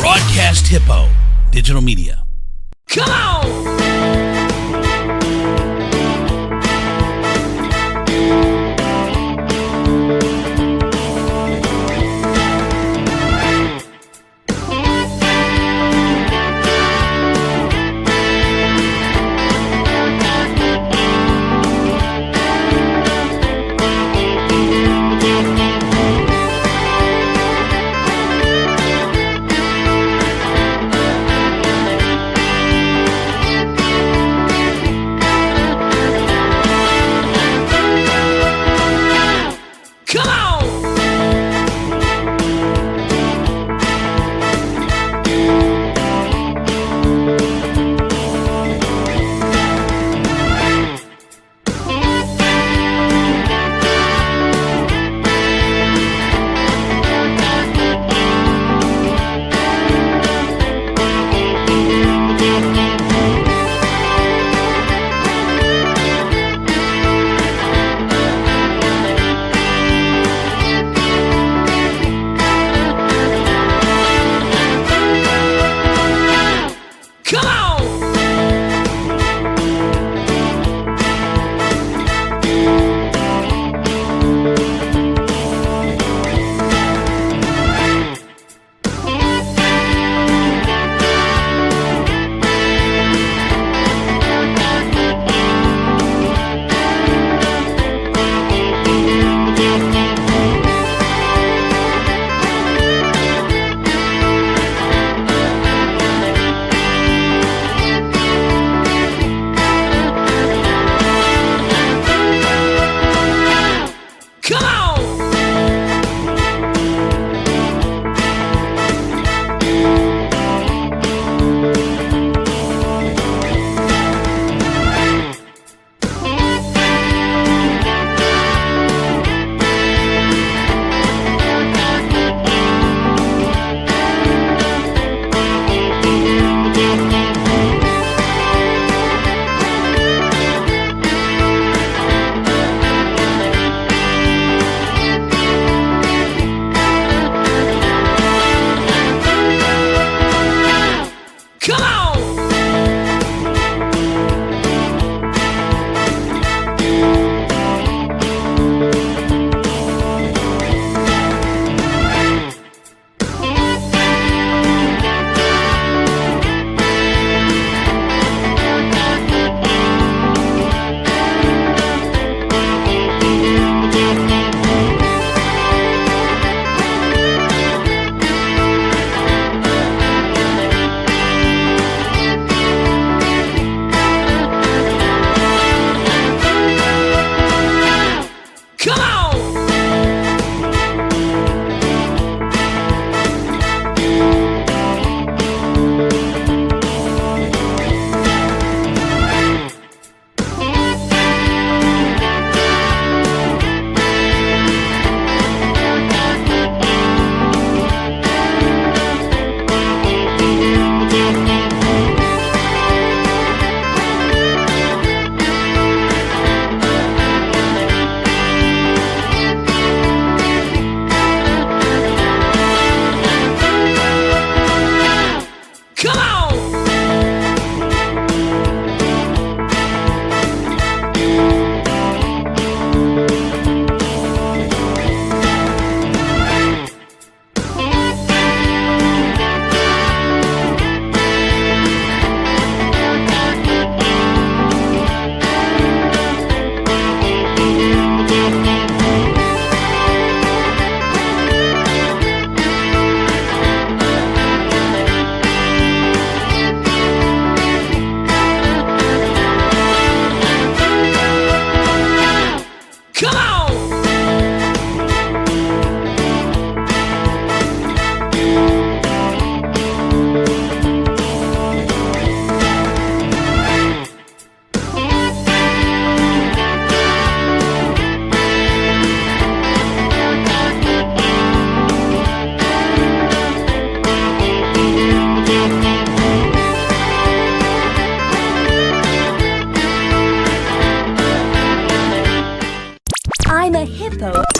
Broadcast Hippo Digital Media. Come on!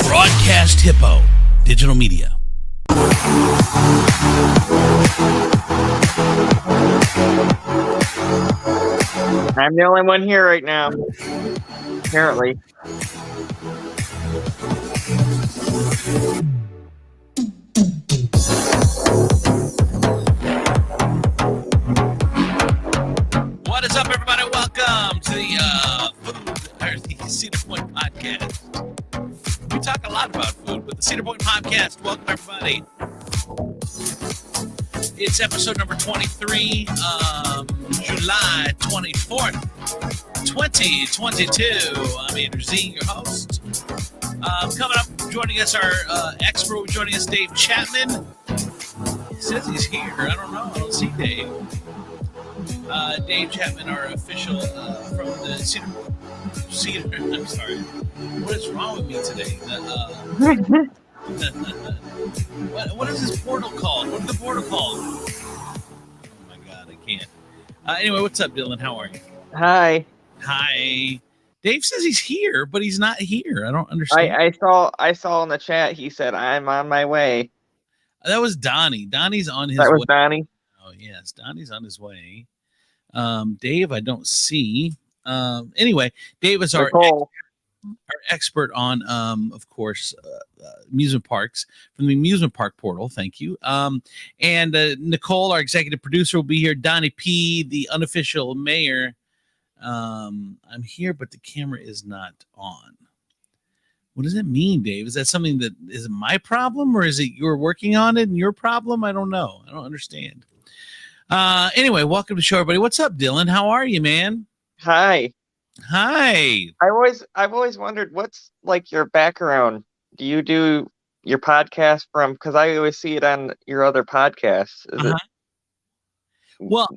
Broadcast Hippo Digital Media. I'm the only one here right now. Apparently. What is up, everybody? Welcome to the Cedar Point Podcast. We talk a lot about food, but the Cedar Point Podcast. Welcome, everybody. It's episode number 23, July 24th, 2022. I'm Andrew Z, your host. Coming up, joining us, our expert, joining us, Dave Chapman. He says he's here. I don't know. I don't see Dave. Dave Chapman, our official from the Cedar. I'm sorry. What is wrong with me today? What is this portal called? What is the portal called? Oh my God, I can't. Anyway, what's up, Dylan? How are you? Hi. Hi. Dave says he's here, but he's not here. I don't understand. I saw in the chat. He said, "I'm on my way." That was Donnie. Donnie's on his way. That was Donnie. Oh yes, Donnie's on his way. Dave, I don't see. Anyway, Dave is our expert on, of course, amusement parks from the amusement park portal. Thank you. And Nicole, our executive producer, will be here. Donnie P, the unofficial mayor. I'm here, but the camera is not on. What does it mean, Dave? Is that something that is my problem, or is it you're working on it and your problem? I don't know. I don't understand. Anyway, welcome to the show, everybody. What's up, Dylan? How are you, man? Hi. Hi. I've always wondered what's like your background. Do you do your podcast from? Because I always see it on your other podcasts. Is it? Well,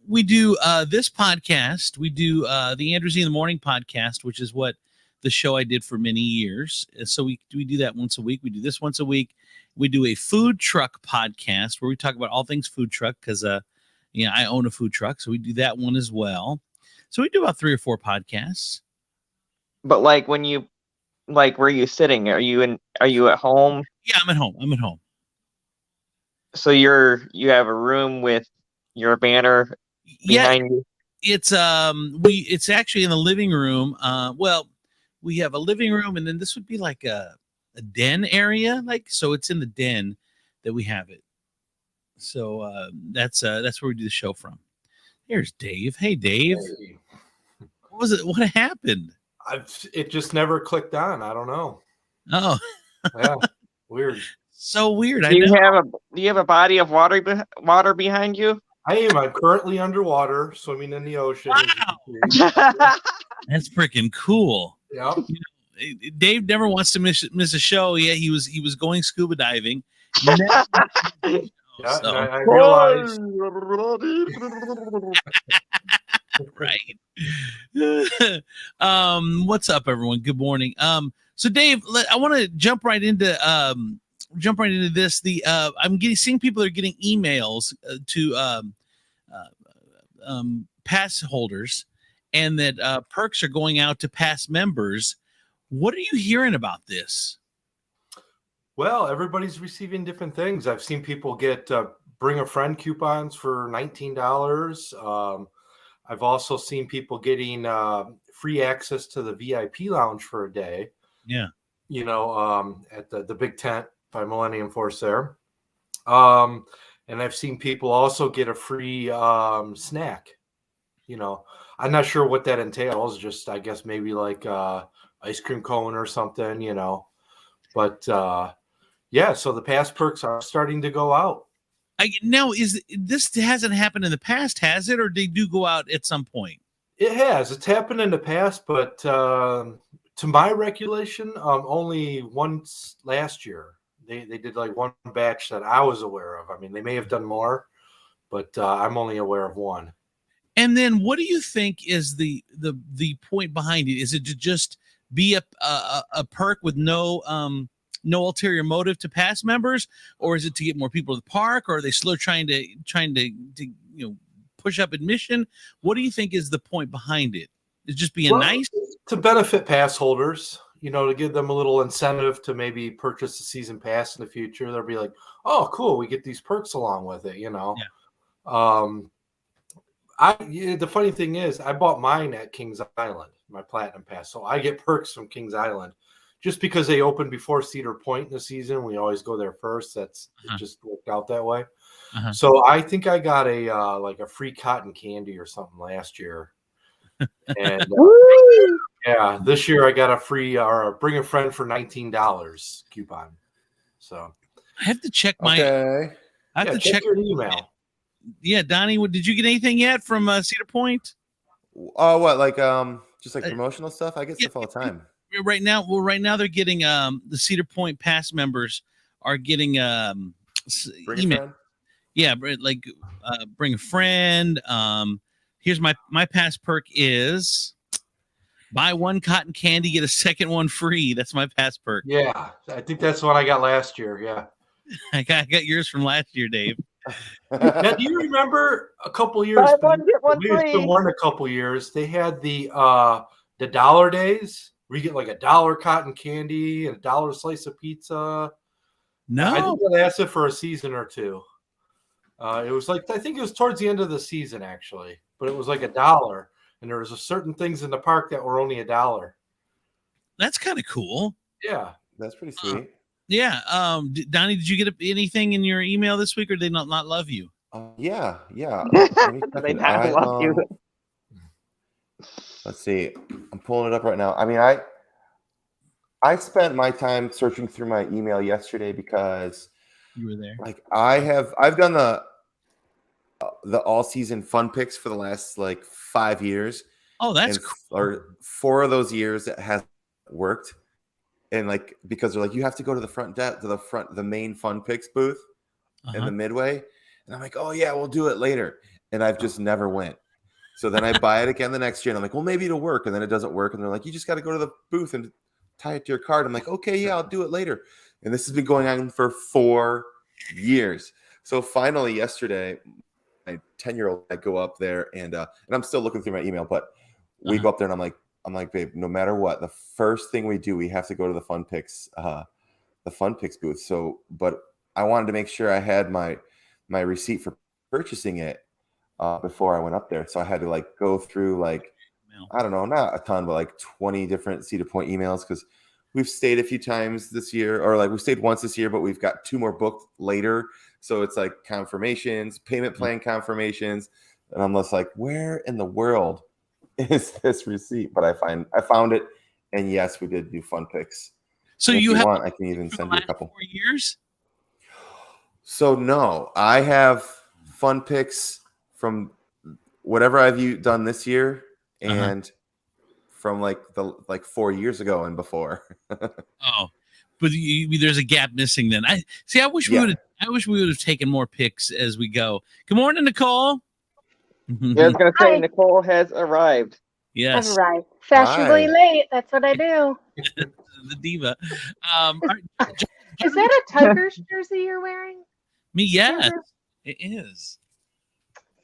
we do this podcast. We do the Andrew Z in the Morning podcast, which is what the show I did for many years. So we do that once a week. We do this once a week. We do a food truck podcast where we talk about all things food truck because I own a food truck, so we do that one as well. So we do about 3 or 4 podcasts. But like where are you sitting? Are you at home? Yeah, I'm at home. So you have a room with your banner behind you? It's actually in the living room. We have a living room, and then this would be like a den area, so it's in the den that we have it. So that's where we do the show from. Here's Dave. Hey, Dave. Hey. What was it? What happened? It just never clicked on. I don't know. Oh, yeah, weird. So weird. Do you have a body of water behind you? I am. I'm currently underwater, swimming in the ocean. Wow. That's freaking cool. Yeah. Dave never wants to miss a show. Yeah, he was going scuba diving. Yeah, so. I realized. Right. What's up, everyone? Good morning. So Dave, I want to jump right into this. I'm seeing people are getting emails to pass holders, and that perks are going out to past members. What are you hearing about this? Well, everybody's receiving different things. I've seen people get bring a friend coupons for $19. I've also seen people getting free access to the VIP lounge for a day. Yeah. At the big tent by Millennium Force there. And I've seen people also get a free snack. I'm not sure what that entails. Just, I guess, maybe like ice cream cone or something, But yeah, so the past perks are starting to go out. Now, this hasn't happened in the past, has it? Or they do go out at some point? It has. It's happened in the past, but to my recollection, only once last year. They did like one batch that I was aware of. I mean, they may have done more, but I'm only aware of one. And then what do you think is the point behind it? Is it to just be a perk with no ulterior motive to past members, or is it to get more people to the park, or are they slow trying to push up admission? What do you think is the point behind it? Is just being nice to benefit pass holders, to give them a little incentive to maybe purchase a season pass in the future. They'll be like, oh, cool, we get these perks along with it, Yeah. The funny thing is, I bought mine at Kings Island, my Platinum Pass, so I get perks from Kings Island, just because they open before Cedar Point in the season. We always go there first. It just worked out that way. So I think I got a like a free cotton candy or something last year, and yeah, this year I got a free or bring a friend for $19 coupon. So I have to check my. Okay. I have to check check your email. Yeah, Donnie, did you get anything yet from Cedar Point? What, like just like promotional stuff? I get stuff all the time. Right now they're getting the Cedar Point pass members are getting Bring email. a friend. Yeah, like bring a friend. Here's my pass perk is buy one cotton candy, get a second one free. That's my pass perk. Yeah, I think that's the one I got last year. Yeah. I got yours from last year, Dave. Now, do you remember a couple years? Buy one, get one Maybe it's free. been more than a couple years. They had the dollar days where you get like $1 cotton candy and $1 slice of pizza. No, I think that lasted for a season or two. It was like, I think it was towards the end of the season actually, but it was like $1, and there was certain things in the park that were only $1. that's kind of cool. Yeah, That's pretty sweet. Yeah. Donnie, did you get anything in your email this week, or did they not love you? Yeah. Let me check They it. not love you. Let's see. I'm pulling it up right now. I mean, I spent my time searching through my email yesterday because You were there. like I've done the all season fun picks for the last like 5 years. Oh, that's and cool. or 4 of those years it has worked. And like because they're like you have to go to the main fun picks booth in the midway. And I'm like, oh yeah, we'll do it later. And I've just never went. So then I buy it again the next year. And I'm like, well, maybe it'll work. And then it doesn't work. And they're like, you just got to go to the booth and tie it to your card. I'm like, okay, yeah, I'll do it later. And this has been going on for 4 years. So finally yesterday, my 10-year-old, I go up there and I'm still looking through my email, but we go up there and I'm like, babe, no matter what, the first thing we do, we have to go to the fun picks booth. So, but I wanted to make sure I had my receipt for purchasing it before I went up there. So I had to like go through like, I don't know, not a ton, but like 20 different Cedar Point emails because we've stayed a few times this year, or like we stayed once this year, but we've got 2 more booked later. So it's like confirmations, payment plan confirmations. And I'm just like, where in the world is this receipt? But I found it. And yes, we did do fun picks. So if you have want, I can even send you a couple. 4 years? So no, I have fun picks from whatever I've done this year and from like 4 years ago and before. Oh, but there's a gap missing. Then I wish we would have taken more picks as we go. Good morning, Nicole. Yeah, I was gonna say Hi. Nicole has arrived. Yes, I've arrived fashionably Hi. late. That's what I do. the diva. Is that a Tigers jersey you're wearing? Me, yes, Tigers? it is.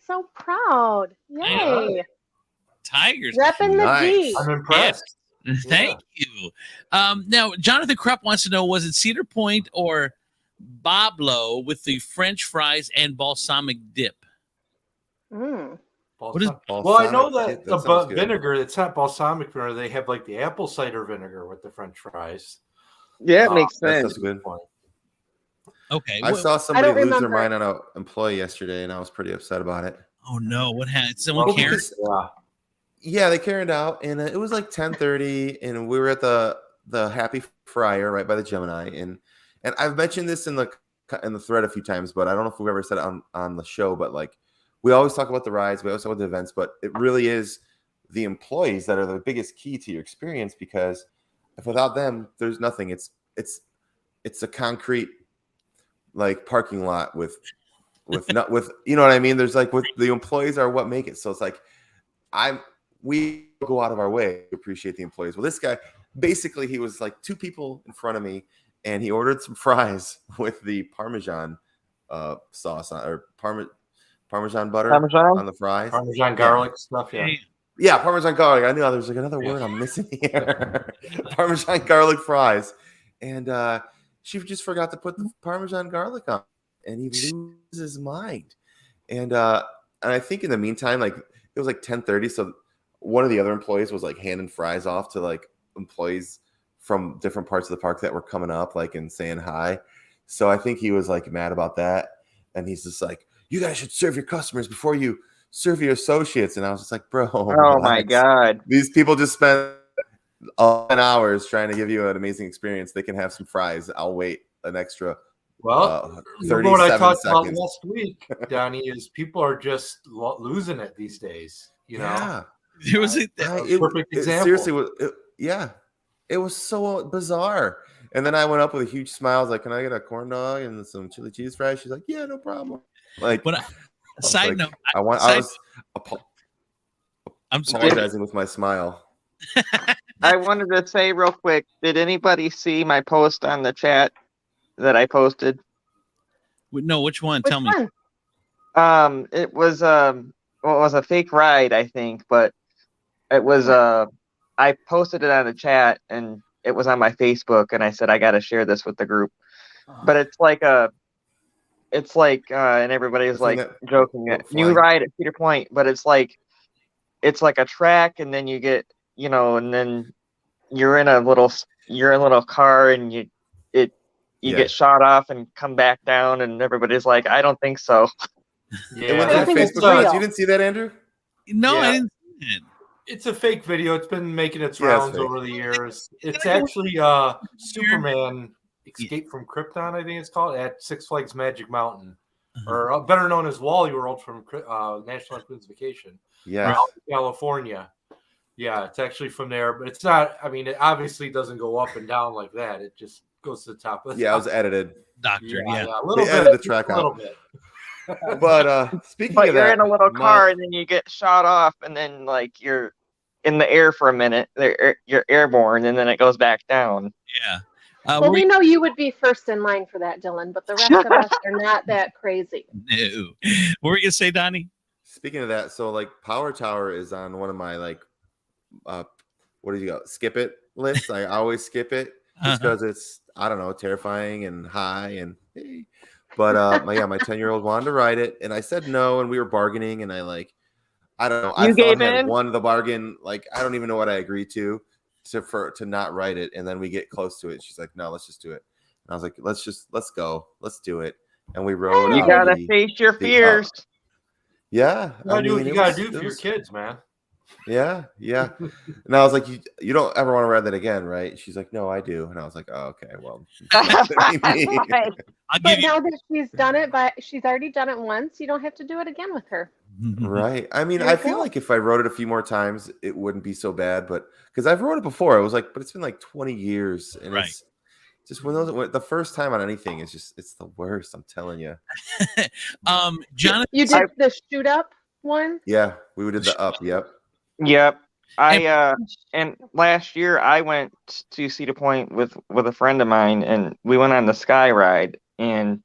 So proud. Yay. Tigers. Repping the Nice. D. I'm impressed. Thank you. Now, Jonathan Krupp wants to know: was it Cedar Point or Bablo with the French fries and balsamic dip? Mm. What is- Well, I know Balsamic, that that sounds good. vinegar, it's not balsamic vinegar. They have like the apple cider vinegar with the French fries. Yeah, it makes That sense. sounds good. Okay. I saw I somebody don't lose their remember. mind on an employee yesterday, and I was pretty upset about it. Oh no! What happened? Someone Well, cared. because- Yeah. Yeah, they carried out, and it was like 10:30, and we were at the Happy Fryer right by the Gemini, and I've mentioned this in the thread a few times, but I don't know if we've ever said it on the show, but like we always talk about the rides, we always talk about the events, but it really is the employees that are the biggest key to your experience, because if without them, there's nothing. It's a concrete like parking lot with not with you know what I mean. There's like with the employees are what make it. So it's like we go out of our way to appreciate the employees. Well, this guy basically he was like 2 people in front of me, and he ordered some fries with the Parmesan sauce or Parmesan butter Parmesan? on the fries. Parmesan garlic stuff. Yeah. Yeah, Parmesan garlic. I knew there's like another word I'm missing here. Parmesan garlic fries. And she just forgot to put the Parmesan garlic on, and he loses his mind. And I think in the meantime, like it was like 10:30, so one of the other employees was like handing fries off to like employees from different parts of the park that were coming up, like and saying hi. So I think he was like mad about that, and he's just like, "You guys should serve your customers before you serve your associates." And I was just like, "Bro, Oh my God, these people just spent 11 hours trying to give you an amazing experience. They can have some fries. I'll wait an extra." Well, 37 what I talked seconds. about last week, Donnie, is people are just losing it these days. You know, Yeah. There was perfect example. Seriously, it was so bizarre. And then I went up with a huge smile. I was like, "Can I get a corn dog and some chili cheese fries?" She's like, "Yeah, no problem." Like, but side note, I was I'm sorry. apologizing with my smile. I wanted to say real quick, did anybody see my post on the chat that I posted? No, which one? Which Tell me. one? It was well, it was a fake ride, I think, but it was I posted it on the chat and it was on my Facebook, and I said I got to share this with the group. But it's like and everybody's like joking at new ride at Cedar Point, but it's like a track, and then you get, and then you're in a little car, and you get shot off and come back down, and everybody's like, I don't think so. Yeah, I think it's Facebook. real. You didn't see that, Andrew? No, Yeah. I didn't see it. It's a fake video. It's been making its Yeah, it's rounds fake. over the years. It's actually Superman Escape from Krypton, I think it's called, at Six Flags Magic Mountain, or better known as Wally World from National Lampoon's Vacation. Yeah, California. Yeah, it's actually from there, but it's not. I mean, it obviously doesn't go up and down like that. It just goes to the top of the it was edited. Doctor, a They little bit. edited the track a little out. bit. But speaking But of you're that, in a little car, and then you get shot off, and then like you're in the air for a minute. You're airborne, and then it goes back down. Yeah. Well, we know you would be first in line for that, Dylan, but the rest of us are not that crazy. No. What were you gonna say, Donnie? Speaking of that, so like Power Tower is on one of my like what do you go skip it lists. I always skip it just because it's, I don't know, terrifying and high and hey. But my 10-year-old wanted to ride it, and I said no, and we were bargaining, and I don't know. I thought I had won the bargain. Like, I don't even know what I agreed to not ride it, and then we get close to it. She's like, "No, let's just do it." And I was like, let's go, let's do it. And we rode. You gotta face your fears. Yeah, You gotta do for your kids, man. Yeah. And I was like, you don't ever want to ride that again, right? She's like, "No, I do." And I was like, "Oh, okay, well." But now that she's already done it once, you don't have to do it again with her. Right. I mean, I feel like if I rode it a few more times, it wouldn't be so bad. But because I've rode it before, I was like, but it's been like 20 years, and it's just when the first time on anything is just, it's the worst. I'm telling you. Jonathan, you did the shoot up one. Yeah, we did the up. Yep. And last year I went to Cedar Point with a friend of mine, and we went on the Sky Ride, and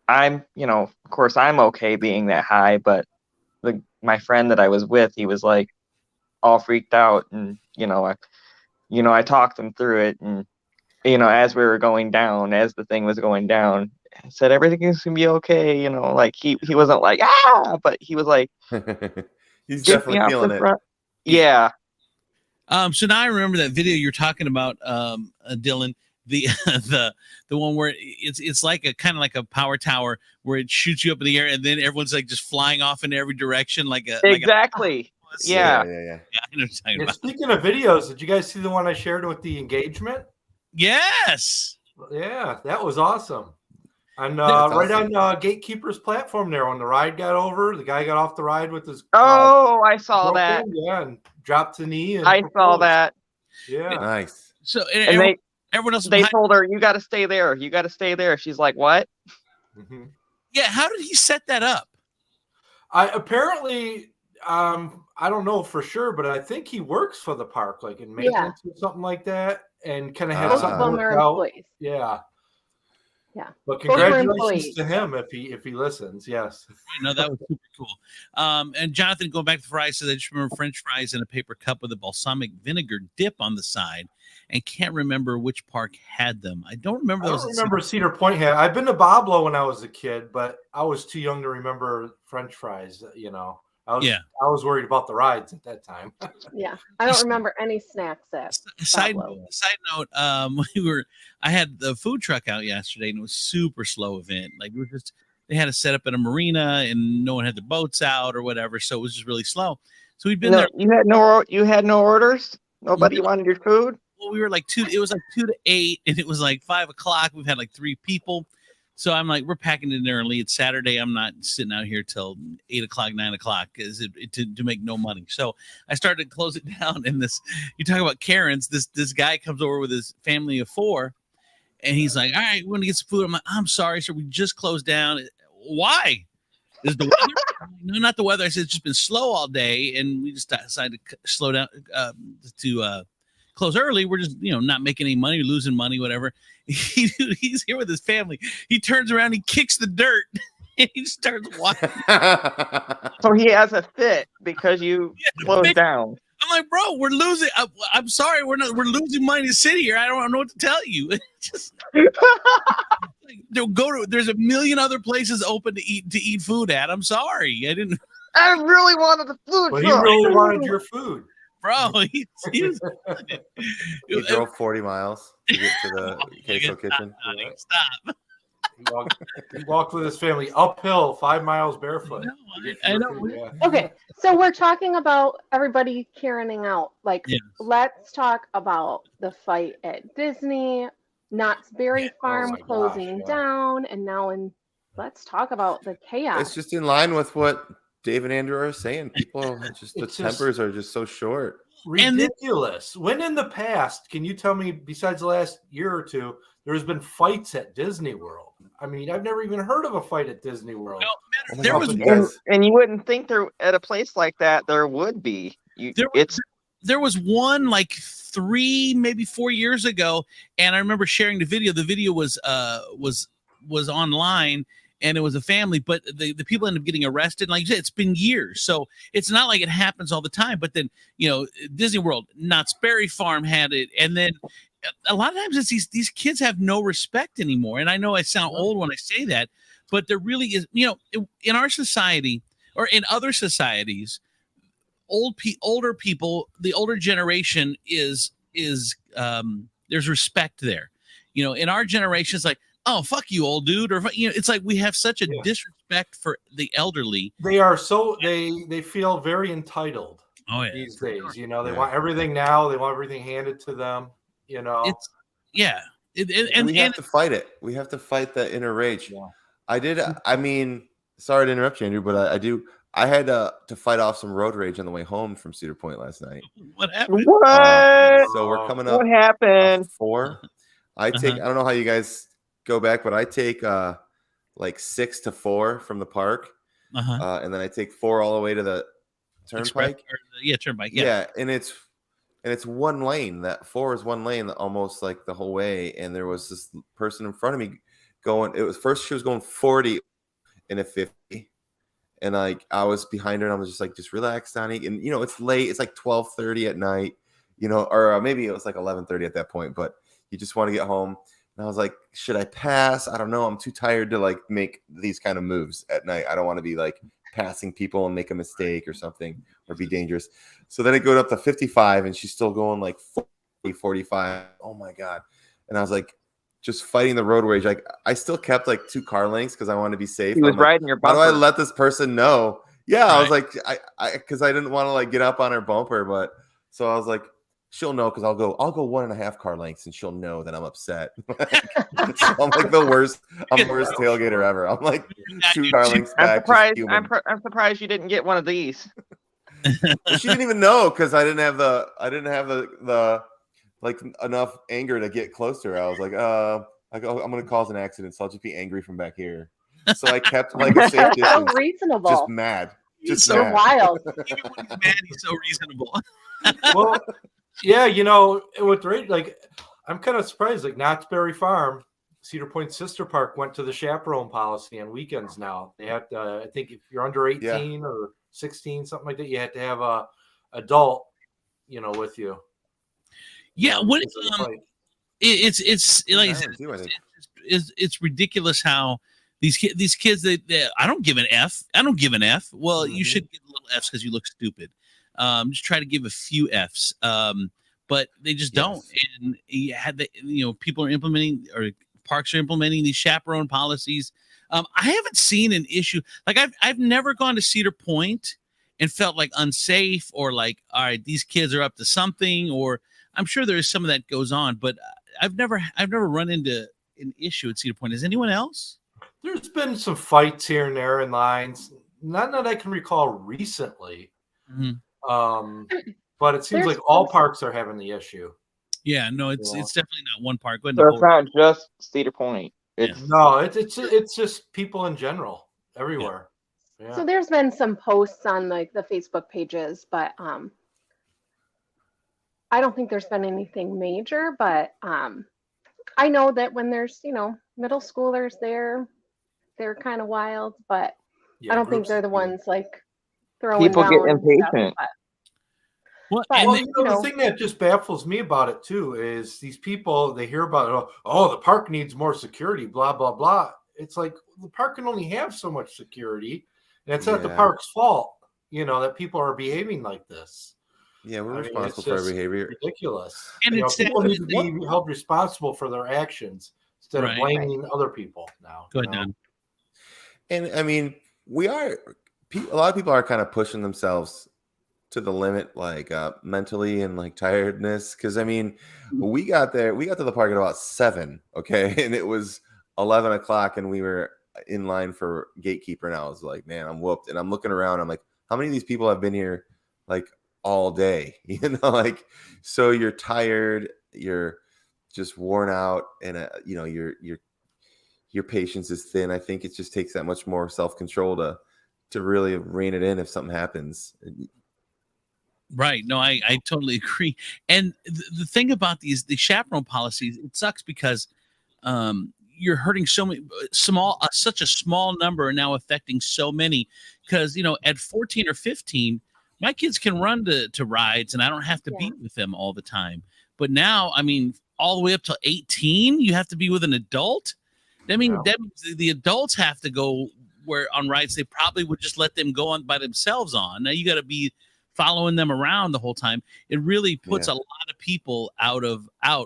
I'm, of course I'm okay being that high, but my friend that I was with, he was like all freaked out, and I talked him through it, and as we were going down, as the thing was going down, I said everything's gonna be okay, like he wasn't like but he was like he's definitely feeling it. Yeah. So now I remember that video you're talking about, Dylan. The one where it's like a kind of like a power tower where it shoots you up in the air, and then everyone's like just flying off in every direction, exactly. Yeah. I know what you're talking about. Speaking of videos, did you guys see the one I shared with the engagement? Yes. Yeah, that was awesome. And right on Gatekeeper's platform there, when the ride got over, the guy got off the ride with his. I saw that. Yeah, and dropped the knee. And I saw that. Yeah, nice. So everyone else. They told her, "You got to stay there. You got to stay there." She's like, "What?" Mm-hmm. Yeah. How did he set that up? Apparently, I don't know for sure, but I think he works for the park, like in maintenance or something like that, and kind of has something worked out. Yeah. Yeah. But congratulations to him if he listens. Yes. No, that was super cool. And Jonathan, going back to fries, says I just remember French fries in a paper cup with a balsamic vinegar dip on the side, and can't remember which park had them. I don't remember I those. don't remember Cedar Point had. I've been to Boblo when I was a kid, but I was too young to remember French fries. I was worried about the rides at that time. Yeah, I don't remember any snacks at Side Pablo. note, I had the food truck out yesterday, and it was super slow event. Like it was just they had to set up at a marina, and no one had their boats out or whatever, so it was just really slow. So we'd been there. You had no orders. Nobody wanted your food. Well, we were like 2. It was like 2 to 8, and it was like 5 o'clock. We've had like 3 people. So I'm like, we're packing it in early. It's Saturday. I'm not sitting out here till 8 o'clock, 9 o'clock to make no money. So I started to close it down. And you talk about Karens, this guy comes over with his family of 4, and he's like, all right, we're going to get some food. I'm like, I'm sorry, sir. We just closed down. Why? Is the weather? No, not the weather. I said, it's just been slow all day. And we just decided to slow down to close early. We're just, not making any money, losing money, whatever. He's here with his family. He turns around, he kicks the dirt, and he starts walking. So he has a fit because you closed down. I'm like, bro, we're losing. I'm sorry, we're losing money to sit here. I don't know what to tell you. Just there's a million other places open to eat food at. I'm sorry, I really wanted the food. But he really wanted your food. Bro, he drove 40 miles to get to the queso kitchen. Stop. He walked with his family uphill 5 miles barefoot. I know. Food, yeah. Okay, so we're talking about everybody Karening out. Like, Yes. Let's talk about the fight at Disney, Knott's Berry Farm my gosh, closing yeah. down, and now let's talk about the chaos. It's just in line with what Dave and Andrew are saying. People, the tempers are just so short. Ridiculous. When in the past, can you tell me, besides the last year or two, there's been fights at Disney World? I mean, I've never even heard of a fight at Disney World. No, there was and you wouldn't think there at a place like that there would be. There was one like 3, maybe 4 years ago, and I remember sharing the video. The video was online, and it was a family, but the people ended up getting arrested. Like you said, it's been years, so it's not like it happens all the time. But then Disney World, Knott's Berry Farm had it, and then a lot of times it's these kids have no respect anymore. And I know I sound old when I say that, but there really is. In our society or in other societies, older people, the older generation is there's respect there. In our generation, it's like, oh, fuck you, old dude, or it's like we have such a disrespect for the elderly. They are so they feel very entitled. These days, they want everything now. They want everything handed to them. It's and we have to fight it. We have to fight that inner rage. Yeah. I mean, sorry to interrupt you, Andrew, but I had to fight off some road rage on the way home from Cedar Point last night. What happened? So we're coming up. What happened? 4. I don't know how you guys go back, but I take like 6 to 4 from the park, and then I take 4 all the way to the turnpike. Turnpike. Yeah, and it's one lane. That 4 is one lane almost like the whole way. And there was this person in front of me going. It was first she was going 40 in a 50, and like I was behind her, and I was just like, just relax, Donnie. And it's late. It's like 12:30 at night. Or maybe it was like 11:30 at that point. But you just want to get home. And I was like, should I pass? I don't know. I'm too tired to like make these kind of moves at night. I don't want to be like passing people and make a mistake or something or be dangerous. So then it goes up to 55 and she's still going like 40, 45. Oh my God. And I was like, just fighting the road rage. Like I still kept like 2 car lengths because I wanted to be safe. He was riding your bumper. How do I let this person know? Yeah. Right. I was like, because I didn't want to like get up on her bumper, but so I was like, she'll know because I'll go 1.5 car lengths and she'll know that I'm upset. So I'm like the worst tailgater ever. I'm like 2 car lengths back. I'm surprised you didn't get one of these. Well, she didn't even know because I didn't have the like enough anger to get close to her. I was like, I'm gonna cause an accident, so I'll just be angry from back here. So I kept like a safe distance. So reasonable. Just mad. He's so mad. Wild. Even when he's mad, he's so reasonable. Well, yeah, with like I'm kind of surprised. Like Knott's Berry Farm, Cedar Point Sister Park went to the chaperone policy on weekends now. They have to, I think, if you're under 18 or 16, something like that, you have to have a adult, with you. Yeah, what because of the fight. it's like I said, Too, I think. it's ridiculous how these kids they I don't give an F. I don't give an F. Well, you should give little F's because you look stupid. Just try to give a few F's. But they just don't. And you had people are implementing, or parks are implementing these chaperone policies. I haven't seen an issue like I've never gone to Cedar Point and felt like unsafe or like, all right, these kids are up to something, or I'm sure there is some of that goes on, but I've never run into an issue at Cedar Point. Is anyone else? There's been some fights here and there in lines, none that I can recall recently. But it seems like all parks are having the issue. Yeah, no, it's definitely not one park. So it's not just Cedar Point. It's just people in general everywhere. Yeah. So there's been some posts on like the Facebook pages, but I don't think there's been anything major. But I know that when there's middle schoolers there, they're kind of wild, but I don't think they're the ones like throwing people down get impatient. The thing that just baffles me about it too is these people, they hear about, oh, the park needs more security, blah, blah, blah. It's like the park can only have so much security, and it's not the park's fault, that people are behaving like this. Yeah, we're responsible for our behavior. Ridiculous. And people need to be held responsible for their actions instead of blaming other people now. Go ahead, Don. And I mean, a lot of people are kind of pushing themselves to the limit, like mentally and like tiredness. Because I mean, we got to the park at about 7, okay, and it was 11 o'clock, and we were in line for gatekeeper, and I was like, man, I'm whooped. And I'm looking around, I'm like, how many of these people have been here like all day? Like, so you're tired, you're just worn out, and your patience is thin. I think it just takes that much more self-control to really rein it in if something happens. Right. No, I totally agree. And the thing about the chaperone policies, it sucks because you're hurting so many such a small number and now affecting so many. Because at 14 or 15, my kids can run to rides and I don't have to be with them all the time. But now, I mean, all the way up to 18, you have to be with an adult. I mean, the adults have to go where on rides they probably would just let them go on by themselves on. Now you got to be following them around the whole time. It really puts a lot of people out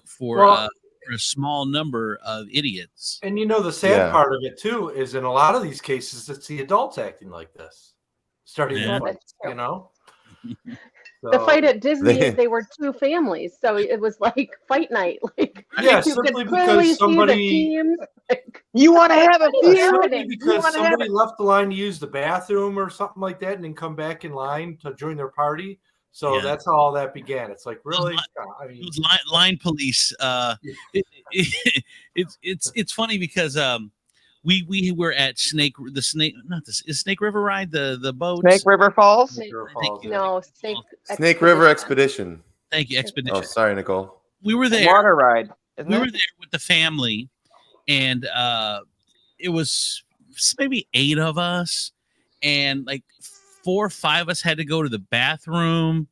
for a small number of idiots. And the sad part of it too is in a lot of these cases it's the adults acting like this, starting to fight, The fight at Disney, they were 2 families, so it was like fight night. Like, simply because somebody you want to have a beer because somebody left the line to use the bathroom or something like that, and then come back in line to join their party. So that's how all that began. It's like, really, line police. It's funny because we were at Snake River ride, the boat. Snake River Falls? Snake River Expedition. Thank you, Expedition. Oh, sorry, Nicole. We were there. Water ride. We were there with the family, and it was maybe 8 of us, and like 4 or 5 of us had to go to the bathroom.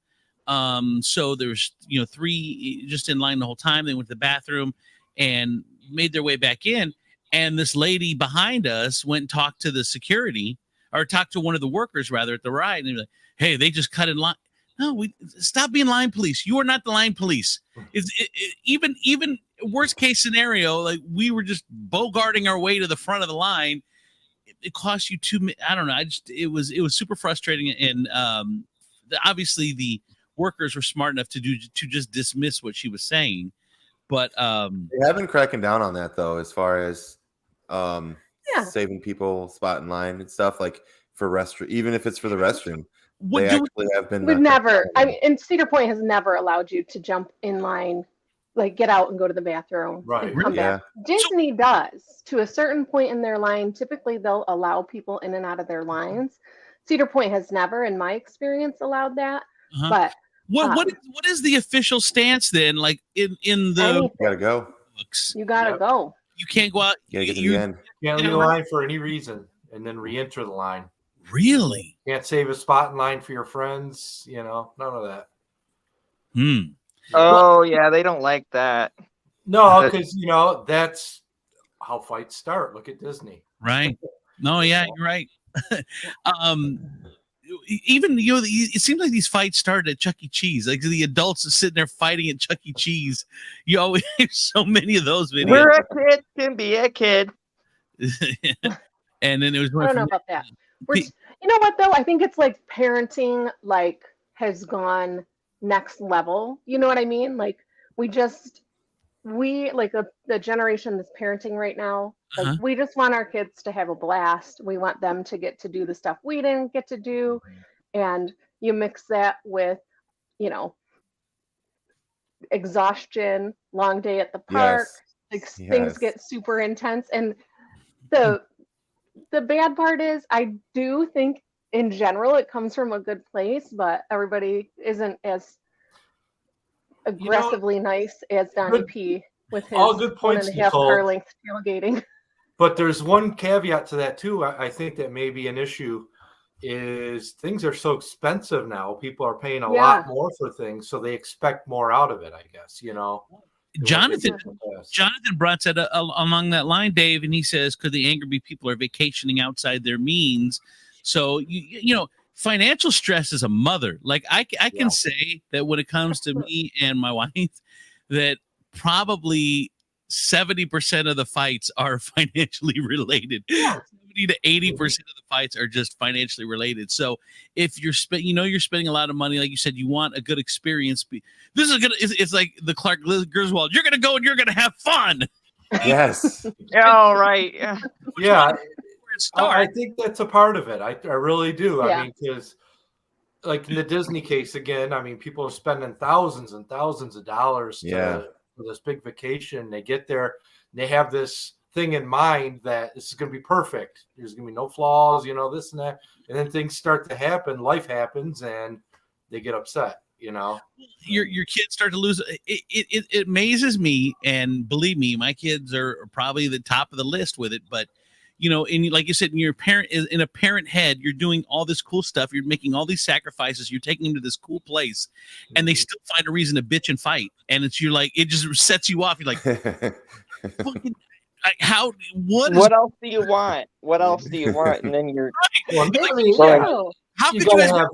So there's 3 just in line the whole time. They went to the bathroom and made their way back in. And this lady behind us went and talked to the security, or talked to one of the workers rather at the ride, and they were like, "Hey, they just cut in line." No, stop being line police. You are not the line police. Even worst case scenario, like we were just bogarting our way to the front of the line. It cost you 2 minutes. I don't know. It was super frustrating, and obviously the workers were smart enough to just dismiss what she was saying. But they have been cracking down on that though, as far as saving people spot in line and stuff, like for restroom, even if it's for the restroom. And Cedar Point has never allowed you to jump in line, like get out and go to the bathroom and come back. Disney does to a certain point in their line. Typically they'll allow people in and out of their lines. Cedar Point has never, in my experience, allowed that. But what is the official stance then? Like in the you gotta go. You gotta go. You can't go out. You gotta get to the end. You can't leave the line for any reason and then re-enter the line. Really? Can't save a spot in line for your friends. None of that. Oh yeah, they don't like that. No, because that's how fights start. Look at Disney. Right. No, yeah, you're right. Even it seems like these fights started at Chuck E. Cheese. Like the adults are sitting there fighting at Chuck E. Cheese. You always have so many of those videos. Where a kid can be a kid. And then it was. I don't know about that. You know what though? I think it's like parenting like has gone next level. You know what I mean? Like we like the generation that's parenting right now, like we just want our kids to have a blast. We want them to get to do the stuff we didn't get to do. And you mix that with, exhaustion, long day at the park, things get super intense. And the bad part is I do think in general it comes from a good place, but everybody isn't as aggressively nice as Donnie P with his all good points, 1.5 car length tailgating. But there's one caveat to that too. I think that may be an issue is things are so expensive now. People are paying a lot more for things, so they expect more out of it, I guess, Jonathan brought that along that line, Dave, and he says, could the anger be people are vacationing outside their means? So, financial stress is a mother. Like I can say that when it comes to me and my wife, that probably 70% of the fights are financially related. 70 to 80% of the fights are just financially related. So if you're you're spending a lot of money, like you said, you want a good experience. It's like the Clark Griswold. You're gonna go and you're gonna have fun. Yes. All right. Yeah. Yeah. I think that's a part of it. I really do. Yeah. I mean, because like in the Disney case again, I mean, people are spending thousands and thousands of dollars for this big vacation. They get there, and they have this thing in mind that this is going to be perfect. There's going to be no flaws, this and that. And then things start to happen. Life happens, and they get upset. Your kids start to lose. It amazes me, and believe me, my kids are probably the top of the list with it. But and like you said, in a parent head, you're doing all this cool stuff. You're making all these sacrifices. You're taking them to this cool place, and they still find a reason to bitch and fight. And it just sets you off. You're like, fucking, what else do you want? What else do you want? And then you're how could you have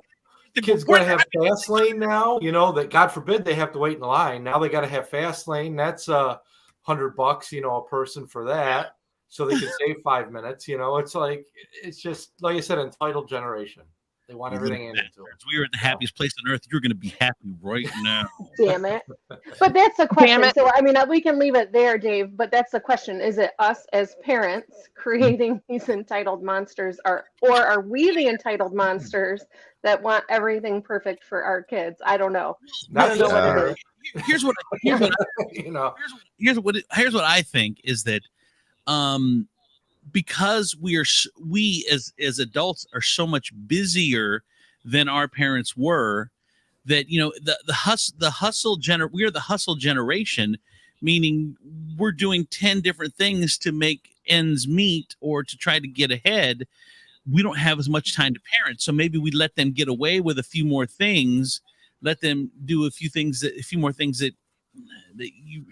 kids got to have fast lane now? That God forbid they have to wait in line. Now they got to have fast lane. That's $100, a person for that. So they can save 5 minutes, it's just like I said, entitled generation. They want everything into it. We are at the happiest place on earth. You're going to be happy right now. Damn it! But that's the question. So I mean, we can leave it there, Dave. But that's the question: is it us as parents creating these entitled monsters, or are we the entitled monsters that want everything perfect for our kids? I don't know. Not know what it is. Here's what I think is that. Because we as adults are so much busier than our parents were, that we are the hustle generation, meaning we're doing 10 different things to make ends meet or to try to get ahead. We don't have as much time to parent, so maybe we let them get away with a few more things, let them do a few more things that you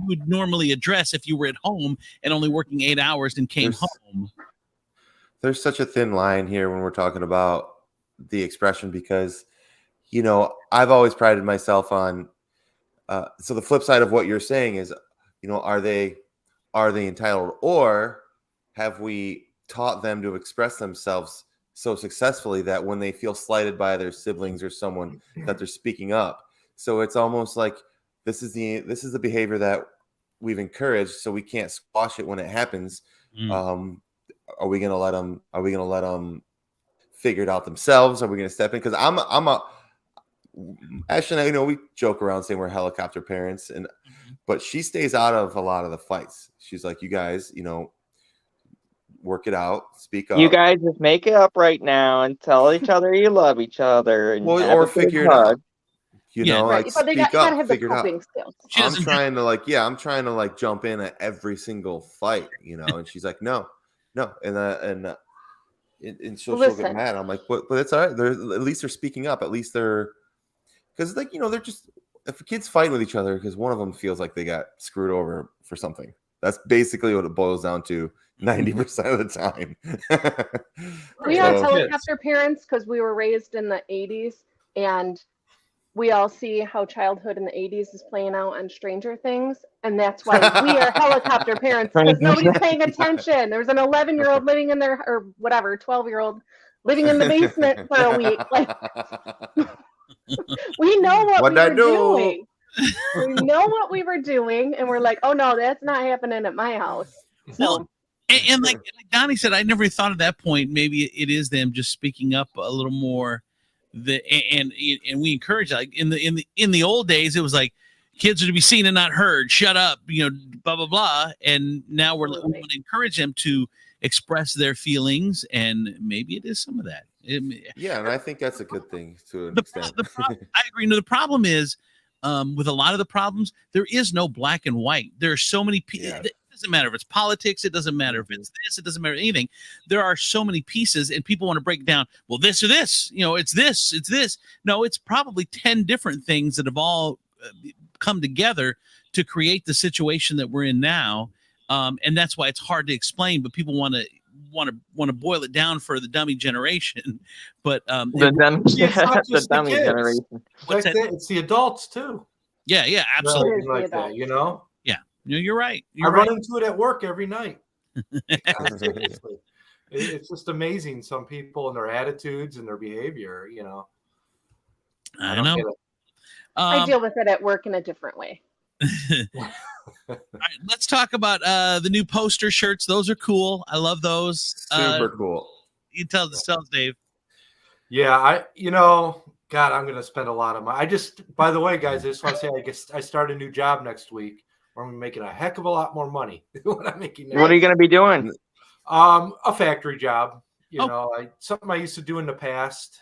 would normally address if you were at home and only working 8 hours and came home. There's such a thin line here when we're talking about the expression, because I've always prided myself on so the flip side of what you're saying is are they entitled, or have we taught them to express themselves so successfully that when they feel slighted by their siblings or someone that they're speaking up? So it's almost like this is the behavior that we've encouraged, so we can't squash it when it happens. Are we gonna let them figure it out themselves? Are we gonna step in? Because Ashley, I know we joke around saying we're helicopter parents, but she stays out of a lot of the fights. She's like, you guys, work it out, speak up. You guys just make it up right now and tell each other you love each other, and or figure it out. Right. But they gotta have the coping skills. I'm trying to jump in at every single fight, and she's like, no, and she'll get mad. I'm like, but it's all right. At least they're speaking up. At least they're, because they're just, if kids fight with each other because one of them feels like they got screwed over for something. That's basically what it boils down to 90% of the time. We are helicopter parents because we were raised in the 80s, and we all see how childhood in the 80s is playing out on Stranger Things, and that's why we are helicopter parents, because nobody's paying attention. There's an 11-year-old living in there, or whatever, 12-year-old living in the basement for a week. Like, we know what we were doing. We know what we were doing, and we're like, oh no, that's not happening at my house. So. And like Donnie said, I never thought of that point. Maybe it is them just speaking up a little more. And we encourage, like in the old days, it was like kids are to be seen and not heard. Shut up, blah blah blah. And now we want to encourage them to express their feelings, and maybe it is some of that. Yeah, and I think that's a good thing to an extent. I agree. No, the problem is with a lot of the problems, there is no black and white. There are so many people. Yeah. It doesn't matter if it's politics. It doesn't matter if it's this. It doesn't matter anything. There are so many pieces, and people want to break down. Well, this or this. It's this. It's this. No, it's probably 10 different things that have all come together to create the situation that we're in now, and that's why it's hard to explain. But people want to boil it down for the dummy generation. But the dummy generation. It's the adults too. Yeah, absolutely. Like that, Yeah, you're right. I run into it at work every night. Seriously. It's just amazing. Some people and their attitudes and their behavior. I don't know. I deal with it at work in a different way. All right, let's talk about the new poster shirts. Those are cool. I love those. Super cool. You tell the Dave. Yeah, God, I'm gonna spend a lot of money. By the way, guys, I just want to say I start a new job next week where I'm making a heck of a lot more money than what I'm making now. What are you gonna be doing? A factory job. Something I used to do in the past.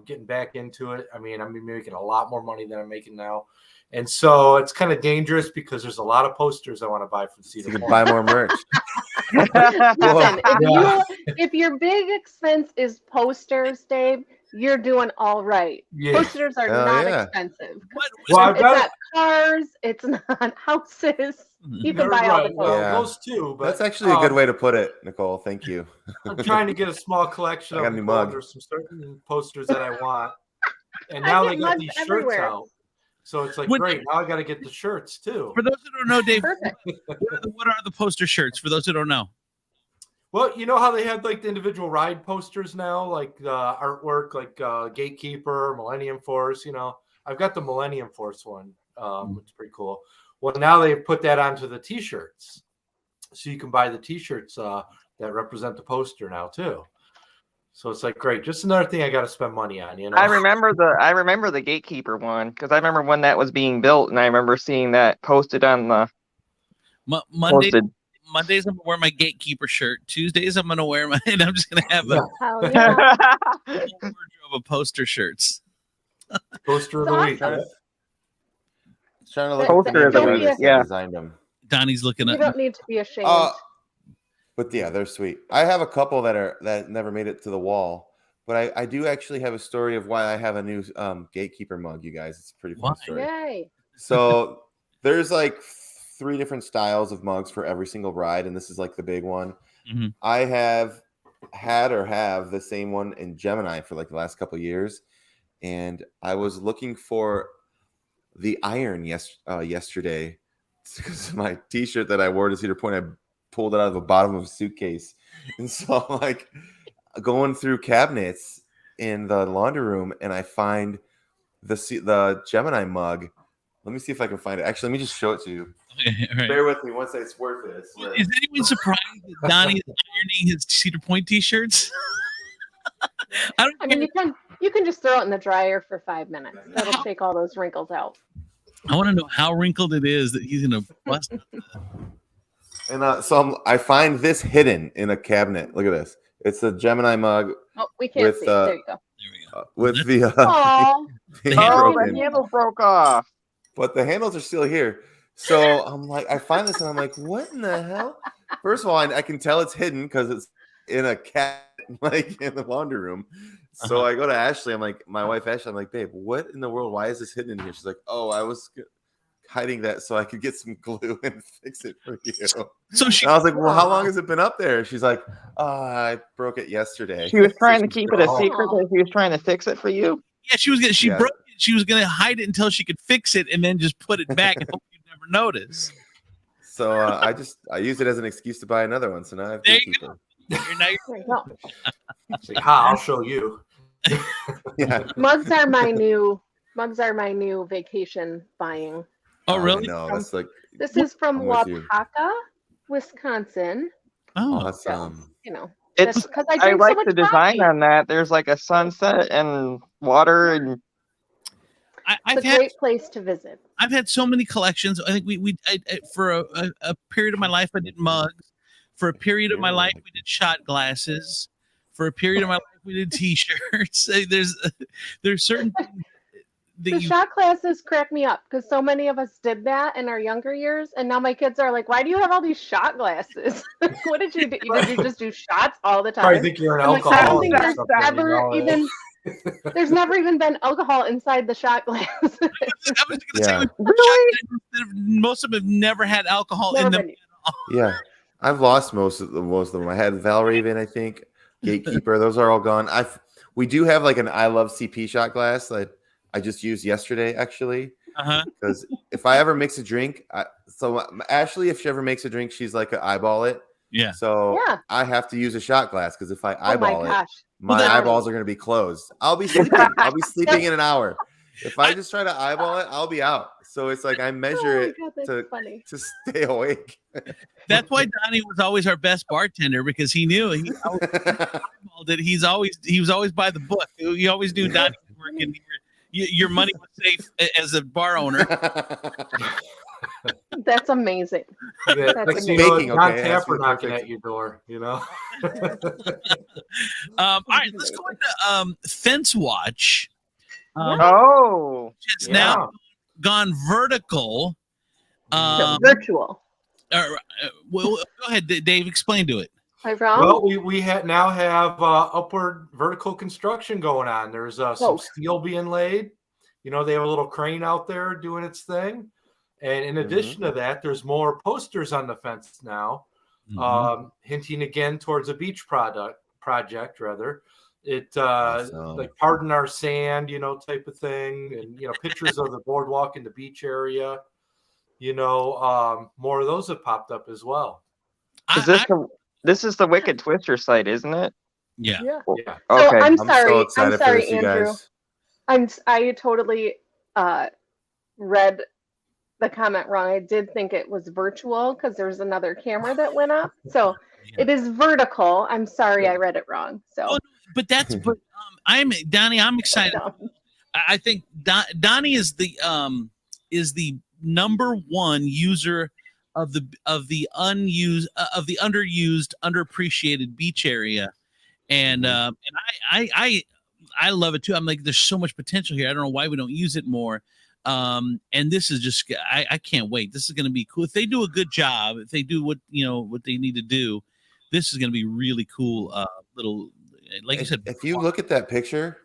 Getting back into it. I mean, I'm making a lot more money than I'm making now. And so it's kind of dangerous because there's a lot of posters I want to buy from Cedar. You can buy more merch. Listen, if your big expense is posters, Dave, you're doing all right. Yeah. Posters are not expensive. It's not cars. It's not houses. You can buy all the posters. Well, those too. But, that's actually a good way to put it, Nicole. Thank you. I'm trying to get a small collection of there's some certain posters that I want. And now they got these shirts out. So it's like, great. Now I got to get the shirts too. For those who don't know, Dave, what are the poster shirts? For those who don't know. Well, you know how they have like the individual ride posters now, like the artwork, like Gatekeeper, Millennium Force. I've got the Millennium Force one, which is pretty cool. Well, now they've put that onto the T-shirts, so you can buy the T-shirts that represent the poster now too. So it's like, great, just another thing I got to spend money on. I remember the Gatekeeper one because I remember when that was being built, and I remember seeing that posted on the Mondays. I'm gonna wear my Gatekeeper shirt. Tuesdays I'm gonna wear and I'm just gonna have a wardrobe of poster shirts. Poster of the week. Trying to look poster of the week. Yeah. Designed them. Donnie's looking at. You don't need to be ashamed. But yeah, they're sweet. I have a couple that never made it to the wall, but I do actually have a story of why I have a new Gatekeeper mug. You guys, it's a pretty fun story. Yay! So there's like 3 different styles of mugs for every single ride, and this is like the big one. Mm-hmm. I have have the same one in Gemini for like the last couple of years, and I was looking for the iron yesterday because my T-shirt that I wore to Cedar Point, I pulled it out of the bottom of a suitcase, and so I'm like going through cabinets in the laundry room, and I find the Gemini mug. Let me see if I can find it. Actually, let me just show it to you. Okay, right. Bear with me once it's worth it. Is anyone surprised that Donnie is ironing his Cedar Point T-shirts? I mean, you can just throw it in the dryer for 5 minutes. That'll take all those wrinkles out. I want to know how wrinkled it is that he's gonna bust. And so I find this hidden in a cabinet. Look at this. It's a Gemini mug. Oh, we can't see. There you go. With the the handle broke off. But the handles are still here. So I'm like, I find this and I'm like, what in the hell? First of all, I can tell it's hidden because it's in a cat like in the laundry room. So I go to Ashley. I'm like, my wife Ashley. I'm like, babe, what in the world? Why is this hidden in here? She's like, oh, I was hiding that so I could get some glue and fix it for you. So I was like, well, how long has it been up there? She's like, I broke it yesterday. She was trying to keep it a secret that she was trying to fix it for you. Yeah, she broke it. She was gonna hide it until she could fix it and then just put it back and hope you'd never notice. So I use it as an excuse to buy another one. So now I have to keep it. I'll show you. Yeah. Mugs are my new vacation buying. Oh, really? No, that's like This is from I'm with you. Wapaka, Wisconsin. Oh, awesome. You know, It's because I like the design on that. There's like a sunset and water, and it's a great place to visit. I've had so many collections. I think I for a period of my life I did mugs. For a period of my life we did shot glasses. For a period of my life we did T-shirts. There's certain things the shot classes crack me up because so many of us did that in our younger years, and now my kids are like, "Why do you have all these shot glasses? What did you do? Did you just do shots all the time?" I think you're an alcoholic. I don't think there's never even been alcohol inside the shot glass. I was going to say, really? Most of them have never had alcohol in them. Yeah, I've lost most of them. I had Valraven, I think, Gatekeeper. Those are all gone. We do have like an I Love CP shot glass that I just used yesterday, actually. Because if I ever mix a drink, so Ashley, if she ever makes a drink, she's like eyeball it. Yeah. So I have to use a shot glass because if I eyeball it, my eyeballs are going to be closed. I'll be sleeping. I'll be sleeping in an hour. If I just try to eyeball it, I'll be out. So it's like I measure it to stay awake. That's why Donnie was always our best bartender, because he knew he was always by the book. You always knew Donnie was working. Your money was safe as a bar owner. That's amazing. Yeah, that's amazing. John Tapper knocking at your door, all right, let's go into Fence Watch. It's now gone vertical. Virtual. Well, go ahead, Dave. Explain to it. Well, we now have upward vertical construction going on. There's some steel being laid. They have a little crane out there doing its thing. And in addition to that, there's more posters on the fence now, hinting again towards a beach project rather. It like pardon our sand, type of thing, and pictures of the boardwalk in the beach area. More of those have popped up as well. This is the Wicked Twister site, isn't it? Yeah. Okay. So I'm sorry. So I'm sorry, Andrew. I totally read the comment wrong. I did think it was virtual because there's another camera that went up. So it is vertical. I'm sorry, I read it wrong. So, but I'm Donnie. I'm excited. I think Donnie is the number one user of the underused, underappreciated beach area, and I love it too. I'm like, there's so much potential here. I don't know why we don't use it more. And this is just, I can't wait. This is going to be cool. If they do a good job, if they do what they need to do, this is going to be really cool. Little, like you said, if you look at that picture,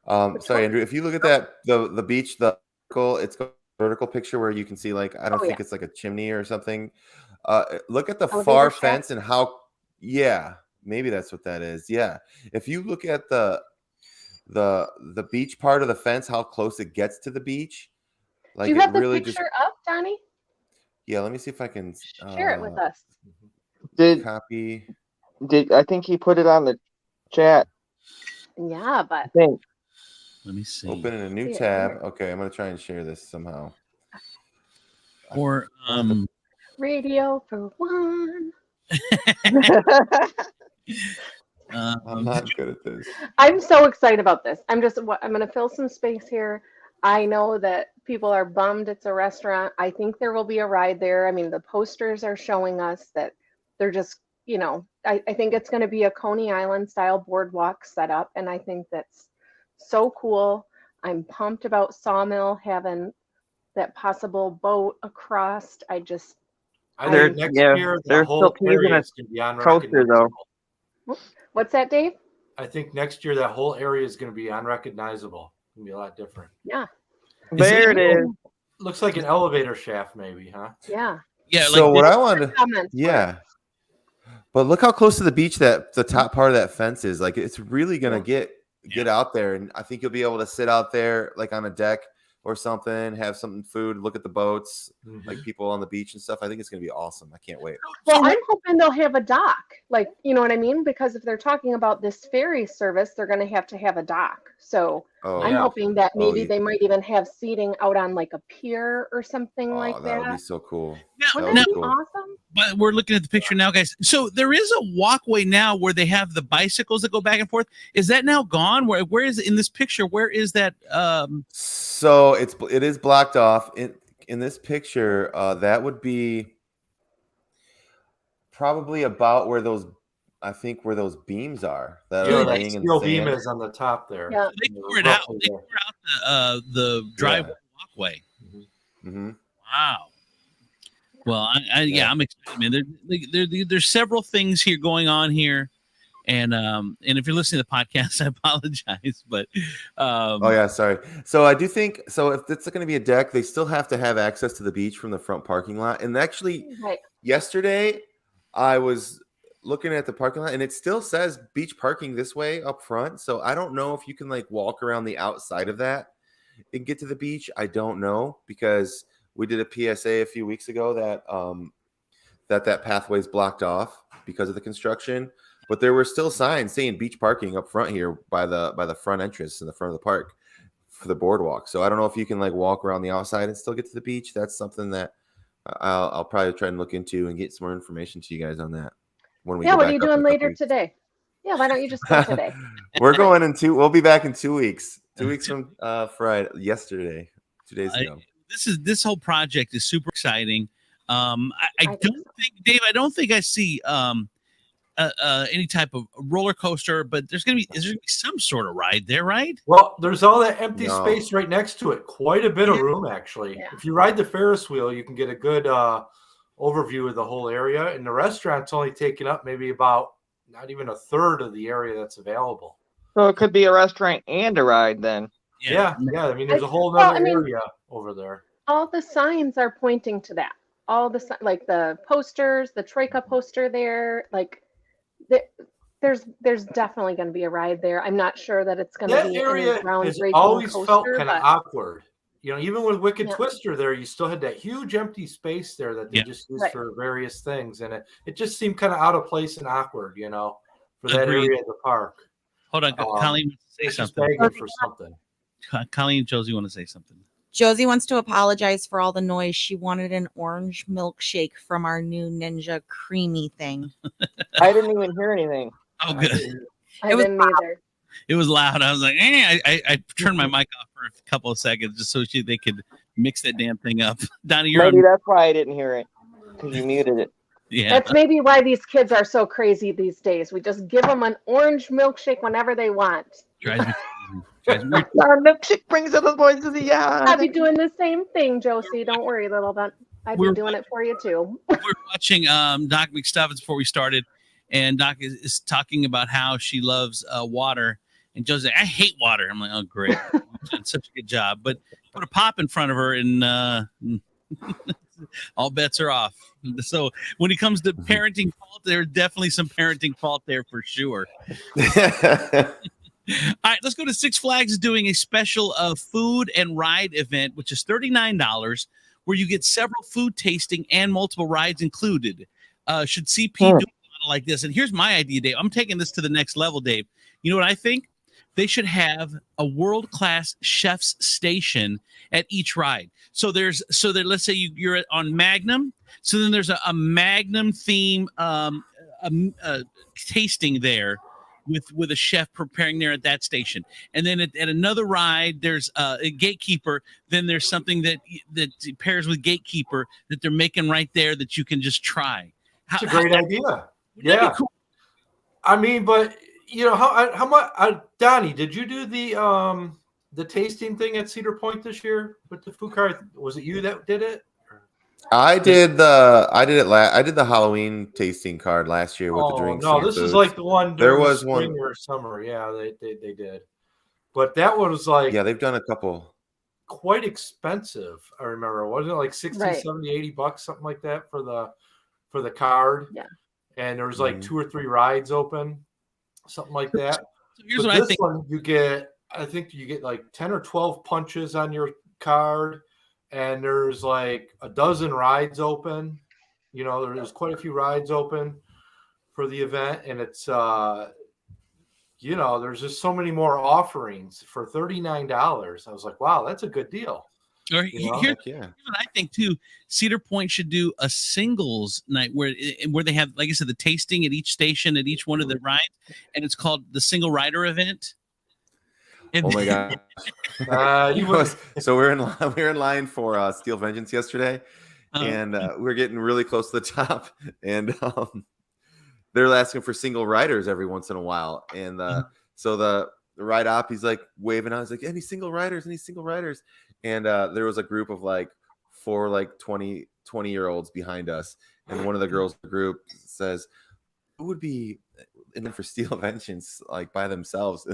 sorry, Andrew, if you look at that, the beach, it's got a vertical picture where you can see, like, I don't think it's like a chimney or something. Look at the far fence and how, maybe that's what that is. Yeah. If you look at the beach part of the fence, how close it gets to the beach. Like, do you have the picture up, Donnie? Yeah, let me see if I can share it with us. Copy. I think he put it on the chat? Yeah, but let me see. Open in a new tab. Okay, I'm gonna try and share this somehow. Or radio for one. I'm not good at this. I'm so excited about this. I'm going to fill some space here. I know that people are bummed it's a restaurant. I think there will be a ride there. I mean, the posters are showing us that they're just, I think it's going to be a Coney Island style boardwalk setup. And I think that's so cool. I'm pumped about Sawmill having that possible boat across. I think next year, the whole area is going to be on coaster, though. What's that, Dave? I think next year that whole area is going to be unrecognizable. It's going to be a lot different. Yeah. There it is. Looks like an elevator shaft, maybe, huh? Yeah. Yeah. So like what I wanted, Comments for yeah. But look how close to the beach that the top part of that fence is. Like it's really gonna get out there, and I think you'll be able to sit out there like on a deck or something, have some food, look at the boats, like people on the beach and stuff. I think it's gonna be awesome. I can't wait. Well, I'm hoping they'll have a dock. Like, you know what I mean? Because if they're talking about this ferry service, they're going to have a dock. So I'm hoping that maybe they might even have seating out on like a pier or something like that. That would be so cool. Wouldn't that be awesome? But we're looking at the picture now, guys. So there is a walkway now where they have the bicycles that go back and forth. Is that now gone? Where is in this picture? Where is that? So it is blocked off in this picture. That would be probably about where those beams are that are laying in the beam sand. is on the top there. Yeah. They tore it out. They tore out the driveway walkway. Mm-hmm. Wow. Well, I'm excited, man. There's several things here going on here, and if you're listening to the podcast, I apologize, but sorry. So I do think so. If it's going to be a deck, they still have to have access to the beach from the front parking lot. And actually, yesterday I was looking at the parking lot, and it still says beach parking this way up front. So I don't know if you can like walk around the outside of that and get to the beach. I don't know, because we did a PSA a few weeks ago that pathway is blocked off because of the construction, but there were still signs saying beach parking up front here by the front entrance in the front of the park for the boardwalk. So I don't know if you can like walk around the outside and still get to the beach. That's something that I'll probably try and look into and get some more information to you guys on that. When we what are you doing later today? Yeah, why don't you just go today? We're going we'll be back in 2 weeks. 2 weeks from Friday, 2 days ago. This whole project is super exciting. I don't think, Dave, I don't think I see any type of roller coaster, but is there gonna be some sort of ride there, right? Well, there's all that empty space right next to it. Quite a bit of room, actually. Yeah. If you ride the Ferris wheel, you can get a good overview of the whole area, and the restaurant's only taking up maybe about not even a third of the area that's available. So it could be a restaurant and a ride then. Yeah. I mean, there's a whole other area over there. All the signs are pointing to that. All the like the posters, the Troika poster there, like there's definitely going to be a ride there. I'm not sure that it's going to be area has always felt kind of awkward. You know, even with Wicked Twister there, you still had that huge empty space there that they just used for various things, and it just seemed kind of out of place and awkward, you know, for that area of the park. Hold on, Colleen wants to say something. For something. Colleen and Josie want to say something. Josie wants to apologize for all the noise. She wanted an orange milkshake from our new Ninja Creamy thing. I didn't even hear anything. Oh, good. I didn't either. It was loud. I was like, I turned my mic off for a couple of seconds just so they could mix that damn thing up. Donnie, maybe that's why I didn't hear it, because you muted it. Yeah, that's maybe why these kids are so crazy these days. We just give them an orange milkshake whenever they want. Drives me Our milkshake brings up the voices of the yard. I'll be doing the same thing, Josie. Don't worry, little bit. I've been doing it for you too. We're watching Doc McStuffins before we started, and Doc is talking about how she loves water. And Josie's like, I hate water. I'm like, oh, great. You've done such a good job. But put a pop in front of her, and all bets are off. So when it comes to parenting fault, there's definitely some parenting fault there for sure. All right, let's go to Six Flags is doing a special food and ride event, which is $39, where you get several food tasting and multiple rides included. Should CP do a model like this? And here's my idea, Dave. I'm taking this to the next level, Dave. You know what I think? They should have a world-class chef's station at each ride. So let's say you're on Magnum. So then there's a Magnum theme tasting there with a chef preparing there at that station. And then at another ride, there's a gatekeeper. Then there's something that pairs with gatekeeper that they're making right there that you can just try. It's a great idea. Yeah. Cool? I mean, but you know, how much, Donnie, did you do the tasting thing at Cedar Point this year with the food cart? Was it you that did it? I did the Halloween tasting card last year with the drinks. No, this is like the one during the spring or summer. Yeah, they did. But that one was like, yeah, they've done a couple. Quite expensive. I remember, wasn't it like 60, Right. 70, $80, something like that for the card? Yeah. And there was like 2 or 3 rides open, something like that. So here's what I think. One, I think you get like 10 or 12 punches on your card, and there's like a dozen rides open. You know, there's quite a few rides open for the event, and it's you know, there's just so many more offerings for $39. I was like, wow, that's a good deal. Or here's what I think too. Cedar Point should do a singles night where they have, like I said, the tasting at each station at each one of the rides, and it's called the single rider event. Oh my god! So we're in line for Steel Vengeance yesterday, and we're getting really close to the top, and they're asking for single riders every once in a while, and so the ride op, he's like waving out, he's like, any single riders, and there was a group of like 4 like 20-year-olds behind us, and one of the girls in the group says, who would be in for Steel Vengeance like by themselves?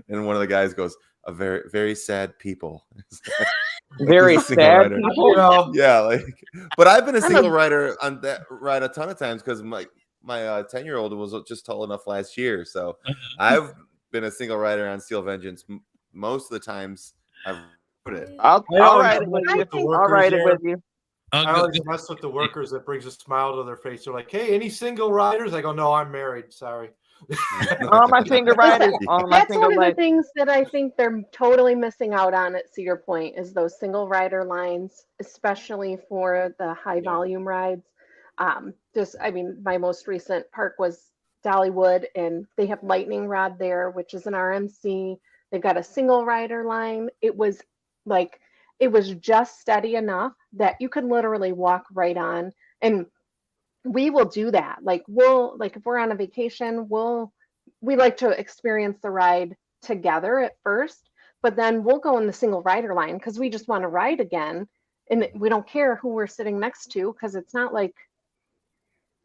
And one of the guys goes, a very, very sad people. Very sad people. Yeah, like, but I've been a single rider on that ride a ton of times because my 10-year-old was just tall enough last year, so I've been a single rider on Steel Vengeance most of the times I've put it. I'll ride it with you. I'll ride it with you. I always mess with the workers. That brings a smile to their face. They're like, hey, any single riders? I go, no, I'm married. Sorry. All my single riders. That's one of the things that I think they're totally missing out on at Cedar Point is those single rider lines, especially for the high volume rides. I mean, my most recent park was Dollywood, and they have Lightning Rod there, which is an RMC. They've got a single rider line. It was just steady enough that you could literally walk right on. And we will do that. Like if we're on a vacation, we like to experience the ride together at first, but then we'll go in the single rider line because we just want to ride again. And we don't care who we're sitting next to, because it's not like,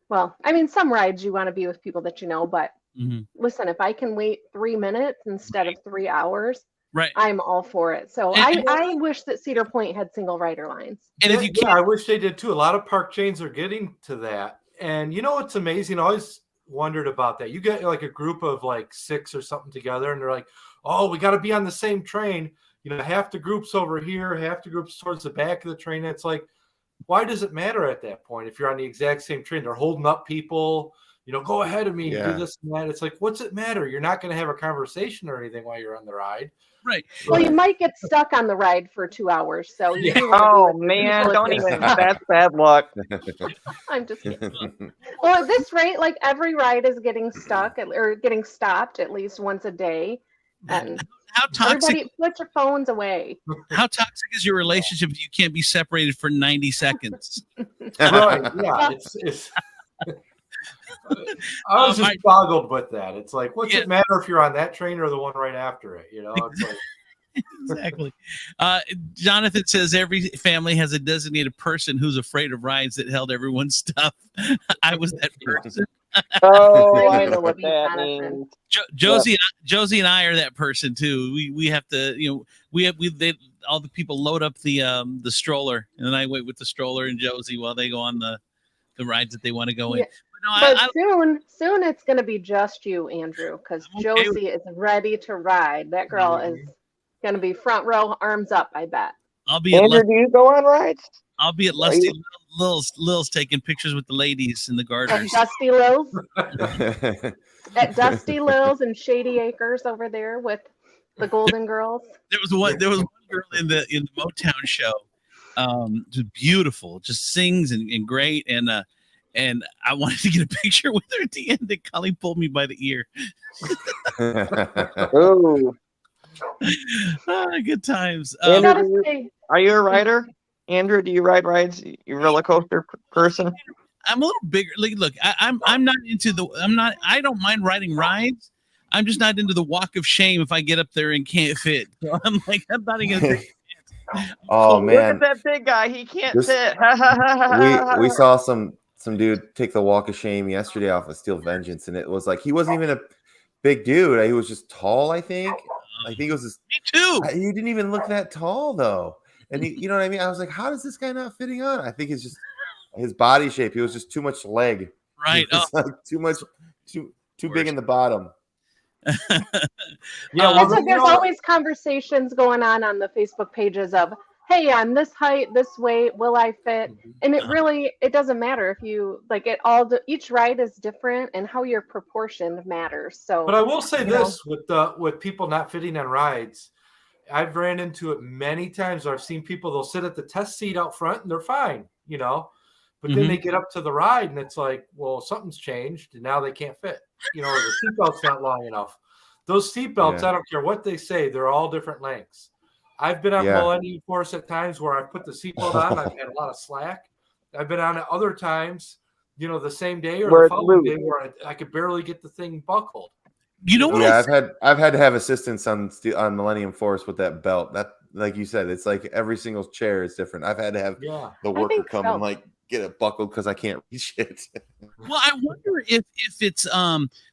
well, I mean, some rides you want to be with people that you know, but listen, if I can wait 3 minutes instead of 3 hours, right, I'm all for it. So I wish that Cedar Point had single rider lines. And if you can, I wish they did too. A lot of park chains are getting to that. And you know what's amazing? I always wondered about that. You get like a group of like 6 or something together, and they're like, oh, we got to be on the same train. You know, half the group's over here, half the group's towards the back of the train. It's like, why does it matter at that point if you're on the exact same train? They're holding up people, you know, go ahead of me, do this and that. It's like, what's it matter? You're not going to have a conversation or anything while you're on the ride. Right. Well, you might get stuck on the ride for 2 hours. So oh man, don't even. That's bad luck. I'm just kidding. Well, at this rate, like every ride is getting stuck or getting stopped at least once a day. And how toxic? Everybody put your phones away. How toxic is your relationship if you can't be separated for 90 seconds? Right. Yeah. It's I was just boggled with that. It's like, what's it matter if you're on that train or the one right after it? You know, it's like exactly. Jonathan says every family has a designated person who's afraid of rides that held everyone's stuff. I was that person. Oh, I know what that means. Josie and I are that person too. We have to, you know, all the people load up the stroller, and then I wait with the stroller and Josie while they go on the rides that they want to go in. But soon it's going to be just you, Andrew, because Josie is ready to ride. That girl is going to be front row, arms up, I bet. I'll be Andrew, do you go on rides? I'll be at Lusty Lil's taking pictures with the ladies in the gardeners. At Dusty Lil's? At Dusty Lil's and Shady Acres over there with the Golden Girls. There was one girl in the Motown show. Just beautiful, just sings and great, and I wanted to get a picture with her at the end, and Colleen pulled me by the ear. Oh, good times. Andrew, are you a rider? Andrew, do you ride rides? You roller coaster person? I'm a little bigger. Look, I'm not into I don't mind riding rides. I'm just not into the walk of shame if I get up there and can't fit. So I'm like, I'm not even. Oh man, look at that big guy. He can't This- sit. we saw some dude take the walk of shame yesterday off of Steel Vengeance, and it was like he wasn't even a big dude. He was just tall. I think it was. Me too. He didn't even look that tall though, and you know what I mean. I was like, how is this guy not fitting on? I think it's just his body shape. He was just too much leg. Right. It's like too big in the bottom. There's always conversations going on the Facebook pages of, hey, I'm this height, this weight, will I fit? And it doesn't matter if you like it all. Each ride is different, and how you're proportioned matters. So, but I will say this with people not fitting on rides, I've ran into it many times where I've seen people, they'll sit at the test seat out front and they're fine, but then they get up to the ride and it's like, well, something's changed and now they can't fit, or the seatbelt's not long enough. Those seatbelts, I don't care what they say, they're all different lengths. I've been on Millennium Force at times where I've put the seatbelt on, I've had a lot of slack. I've been on it other times, the same day or the following day where I could barely get the thing buckled. You know what? Yeah, I've had to have assistance on Millennium Force with that belt. That, like you said, it's like every single chair is different. I've had to have the worker come and like get it buckled because I can't reach it. Well, I wonder if it's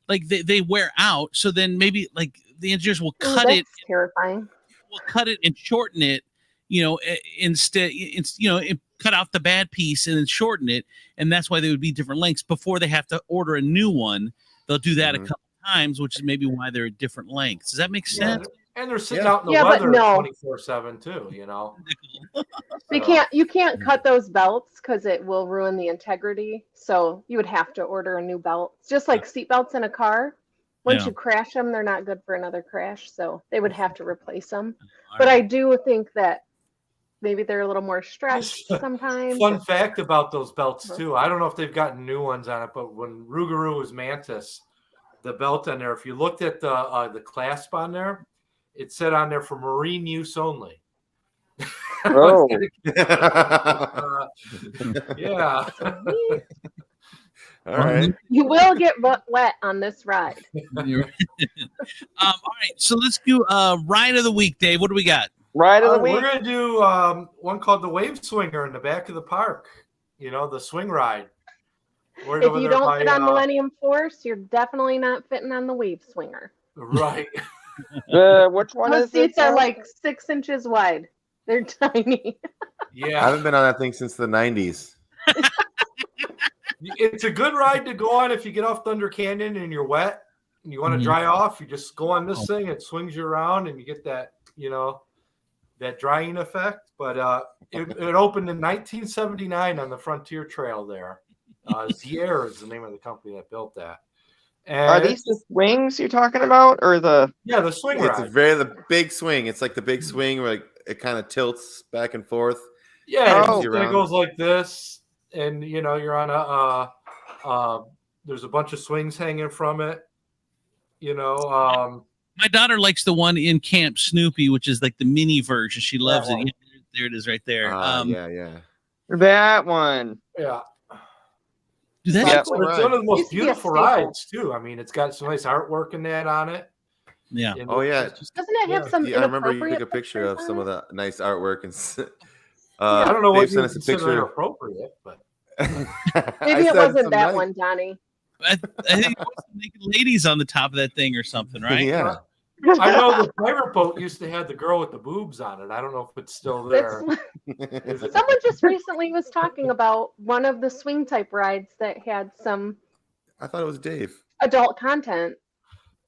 like they wear out, so then maybe like the engineers will cut it. Terrifying. Will cut it and shorten it, instead, cut out the bad piece and then shorten it, and that's why they would be different lengths before they have to order a new one. They'll do that a couple times, which is maybe why they're at different lengths. Does that make sense? And they're sitting out in the weather 24/7 too, You can't cut those belts because it will ruin the integrity. So you would have to order a new belt. It's just like seat belts in a car. Once you crash them, they're not good for another crash. So they would have to replace them. But I do think that maybe they're a little more stretched sometimes. Fun fact about those belts too. I don't know if they've gotten new ones on it, but when Rougarou was Mantis, the belt on there, if you looked at the clasp on there, it said on there for marine use only. Oh. Yeah. All right. You will get wet on this ride. All right, so let's do ride of the week, Dave. What do we got? Ride of the week. We're gonna do one called the Wave Swinger in the back of the park. The swing ride. If you don't fit on Millennium Force, you're definitely not fitting on the Wave Swinger. Right. Which one Those is seats it? are like 6 inches wide. They're tiny. Yeah. I haven't been on that thing since the 90s. It's a good ride to go on if you get off Thunder Canyon and you're wet and you want to dry off. You just go on this thing, it swings you around and you get that, that drying effect. But it opened in 1979 on the Frontier Trail there. CEDAR is the name of the company that built that. And are these the swings you're talking about, or the swing It's ride? the big swing. It's like the big swing where it kind of tilts back and forth. Yeah, it goes like this, and you're on there's a bunch of swings hanging from it. My daughter likes the one in Camp Snoopy, which is like the mini version. She loves it. Yeah, there it is, right there. Yeah. That one. Yeah. That's It's one of the most beautiful rides too. I mean, it's got some nice artwork in that on it. Yeah. And Oh yeah. Doesn't it have some? I remember you took a picture of some of the nice artworking. I don't know what you sent us a consider picture. inappropriate, but Maybe it wasn't that one, Johnny. I think it was some naked ladies on the top of that thing or something, right? Yeah. I know the pirate boat used to have the girl with the boobs on it. I don't know if it's still there. Someone just recently was talking about one of the swing type rides that had some. I thought it was Dave. Adult content.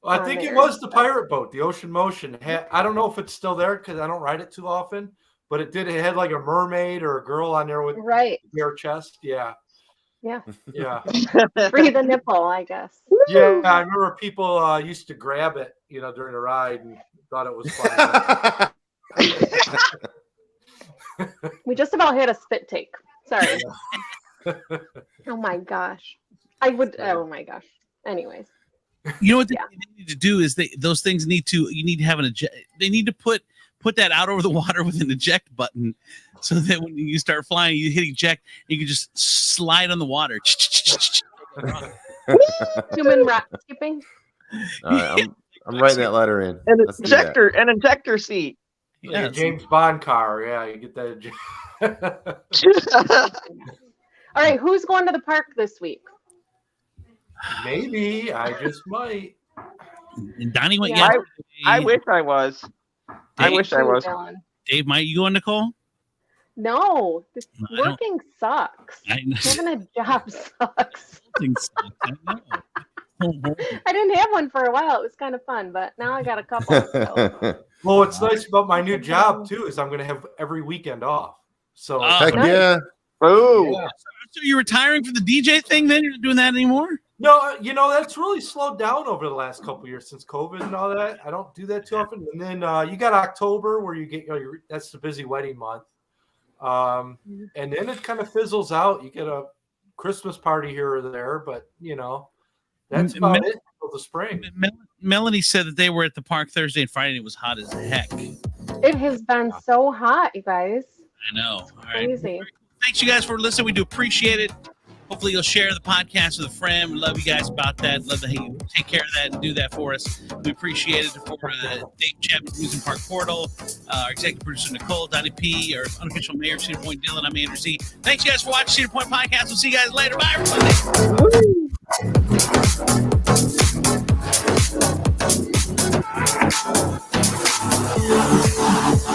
I think it was the pirate boat, the Ocean Motion. I don't know if it's still there because I don't ride it too often, but it had like a mermaid or a girl on there with bare chest. Yeah. Yeah. Yeah. Free the nipple, I guess. Yeah, I remember people used to grab it, during the ride and thought it was funny. We just about had a spit take. Sorry. Oh my gosh. Oh my gosh. Anyways. You know what they need to do is those things need to have they need to put that out over the water with an eject button so that when you start flying, you hit eject, you can just slide on the water. Human rock skipping. All right, I'm writing that letter in. An ejector seat. Like a James Bond car. Yeah, you get that. All right, who's going to the park this week? Maybe. I just might. And Donnie went Yeah, yesterday. I wish I was. I wish I was. Dave, might you go, Nicole? No, working sucks. Having a job sucks. I know. I didn't have one for a while. It was kind of fun, but now I got a couple. So. Well, what's nice about my new job too is I'm going to have every weekend off. So heck yeah. Oh, yeah. So you're retiring from the DJ thing? Then you're not doing that anymore? No, that's really slowed down over the last couple of years since COVID and all that. I don't do that too often. And then you got October where you get that's the busy wedding month. And then it kind of fizzles out. You get a Christmas party here or there, but that's about it until the spring. Melanie said that they were at the park Thursday and Friday and it was hot as heck. It has been so hot, you guys. I know. All right. Crazy. Thanks, you guys, for listening. We do appreciate it. Hopefully, you'll share the podcast with a friend. We love you guys about that. Love to take care of that and do that for us. We appreciate it. For Dave Chapman, Amusement Park Portal, our executive producer, Nicole, Donnie P., our unofficial mayor of Cedar Point, Dylan. I'm Andrew Z. Thanks, you guys, for watching Cedar Point Podcast. We'll see you guys later. Bye, everybody.